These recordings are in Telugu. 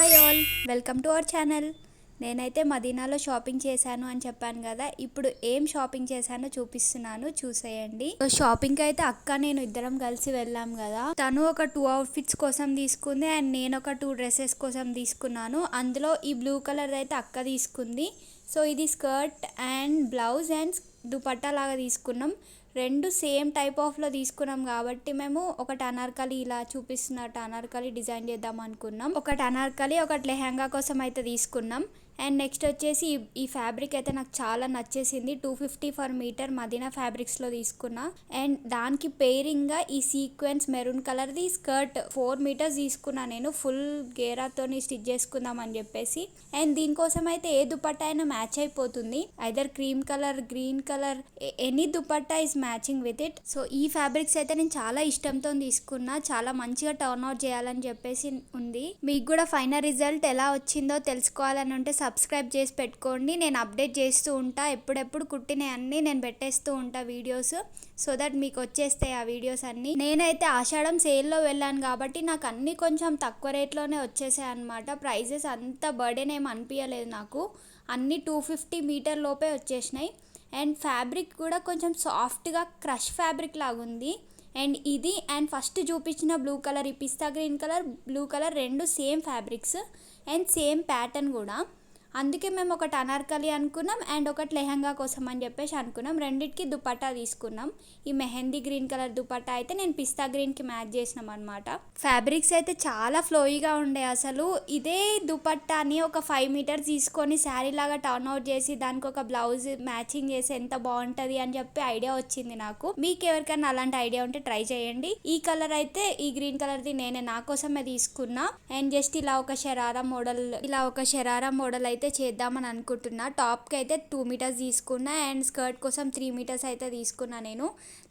Hi all, welcome to our channel. నేనైతే మదీనాలో షాపింగ్ చేశాను అని చెప్పాను కదా. ఇప్పుడు ఏం షాపింగ్ చేశానో చూపిస్తున్నాను, చూసేయండి. షాపింగ్కి అయితే అక్క నేను ఇద్దరం కలిసి వెళ్ళాం కదా. తను ఒక 2 అవుట్ఫిట్స్ కోసం తీసుకుంది అండ్ నేను ఒక 2 డ్రెస్సెస్ కోసం తీసుకున్నాను. అందులో ఈ బ్లూ కలర్ అయితే అక్క తీసుకుంది. సో ఇది skirt and blouse and dupatta లాగా తీసుకున్నాం. రెండు సేమ్ టైప్ ఆఫ్లో తీసుకున్నాం కాబట్టి మేము ఒకటి అనార్కలి ఇలా చూపిస్తున్నట్టు అనార్కలి డిజైన్ చేద్దాం అనుకున్నాం. ఒకటి అనార్కలి ఒకటి లెహంగా కోసం అయితే తీసుకున్నాం. అండ్ నెక్స్ట్ వచ్చేసి ఈ ఫ్యాబ్రిక్ అయితే నాకు చాలా నచ్చేసింది. 250 ఫర్ మీటర్ మదీనా ఫ్యాబ్రిక్స్లో తీసుకున్నా. అండ్ దానికి పేరింగ్గా ఈ సీక్వెన్స్ మెరూన్ కలర్ది స్కర్ట్ 4 మీటర్స్ తీసుకున్నా నేను, ఫుల్ గేరాతోని స్టిచ్ చేసుకుందాం అని చెప్పేసి. అండ్ దీనికోసం అయితే ఏ దుపట్టా అయినా మ్యాచ్ అయిపోతుంది. Either cream colour, green colour, any dupatta is matching with it. So ఈ ఫ్యాబ్రిక్స్ అయితే నేను చాలా ఇష్టంతో తీసుకున్నా. చాలా మంచిగా టర్న్ అవుట్ చేయాలని చెప్పేసి ఉంది. మీకు కూడా ఫైనల్ రిజల్ట్ ఎలా వచ్చిందో తెలుసుకోవాలని ఉంటే సబ్స్క్రైబ్ చేసి పెట్టుకోండి. నేను అప్డేట్ చేస్తూ ఉంటా, ఎప్పుడెప్పుడు కుట్టినవి అన్నీ నేను పెట్టేస్తూ ఉంటా వీడియోస్, సో దట్ మీకు వచ్చేస్తాయి ఆ వీడియోస్ అన్నీ. నేనైతే ఆషాఢం సేల్లో వెళ్ళాను కాబట్టి నాకు అన్నీ కొంచెం తక్కువ రేట్లోనే వచ్చేసాయి అనమాట. ప్రైజెస్ అంత బర్డెన్ ఏం అనిపించలేదు నాకు. అన్నీ 250 మీటర్ లోపే వచ్చేసినాయి. అండ్ ఫ్యాబ్రిక్ కూడా కొంచెం సాఫ్ట్గా క్రష్ ఫ్యాబ్రిక్ లాగా ఉంది. అండ్ ఇది అండ్ ఫస్ట్ చూపించిన బ్లూ కలర్, ఈ పిస్తా గ్రీన్ కలర్, బ్లూ కలర్ రెండు same fabrics and same pattern కూడా. అందుకే మేము ఒకటి అనార్కలి అనుకున్నాం అండ్ ఒకటి లెహంగా కోసం అని చెప్పేసి అనుకున్నాం. రెండింటికి దుపట్టా తీసుకున్నాం. ఈ మెహందీ గ్రీన్ కలర్ దుపట్టా అయితే నేను పిస్తా గ్రీన్కి మ్యాచ్ చేసినాం అనమాట. ఫ్యాబ్రిక్స్ అయితే చాలా ఫ్లోయిగా ఉండే. అసలు ఇదే దుపట్టాని ఒక 5 మీటర్స్ తీసుకొని శారీ లాగా టర్న్ అవుట్ చేసి దానికి ఒక బ్లౌజ్ మ్యాచింగ్ చేసి ఎంత బాగుంటుంది అని చెప్పి ఐడియా వచ్చింది నాకు. మీకు ఎవరికైనా అలాంటి ఐడియా ఉంటే ట్రై చేయండి. ఈ కలర్ అయితే ఈ గ్రీన్ కలర్ది నేనే నా కోసమే తీసుకున్నా. అండ్ జస్ట్ ఇలా ఒక షరారా మోడల్ అయితే చేద్దామని అనుకుంటున్నా. టాప్కి అయితే 2 మీటర్స్ తీసుకున్నా అండ్ స్కర్ట్ కోసం 3 మీటర్స్ అయితే తీసుకున్నా నేను.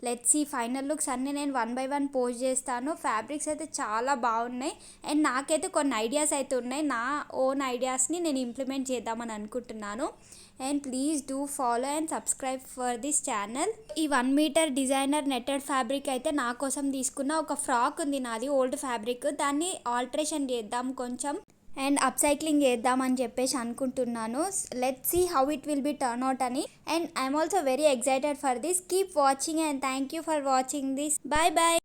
లెట్స్ ఈ ఫైనల్ లుక్స్ అన్నీ నేను 1 బై 1 పోస్ట్ చేస్తాను. ఫ్యాబ్రిక్స్ అయితే చాలా బాగున్నాయి అండ్ నాకైతే కొన్ని ఐడియాస్ అయితే ఉన్నాయి. నా ఓన్ ఐడియాస్ని నేను ఇంప్లిమెంట్ చేద్దామని అనుకుంటున్నాను. And please do follow and subscribe for this channel. ఈ 1 మీటర్ డిజైనర్ నెట్టెడ్ ఫ్యాబ్రిక్ అయితే నా కోసం తీసుకున్న. ఒక ఫ్రాక్ ఉంది నాది ఓల్డ్ ఫ్యాబ్రిక్, దాన్ని ఆల్టరేషన్ చేద్దాం కొంచెం అండ్ అప్సైక్లింగ్ చేద్దామని చెప్పేసి అనుకుంటున్నాను. Let's see how it will be turn out అని. And I'm also very excited for this. Keep watching and thank you for watching this. Bye bye.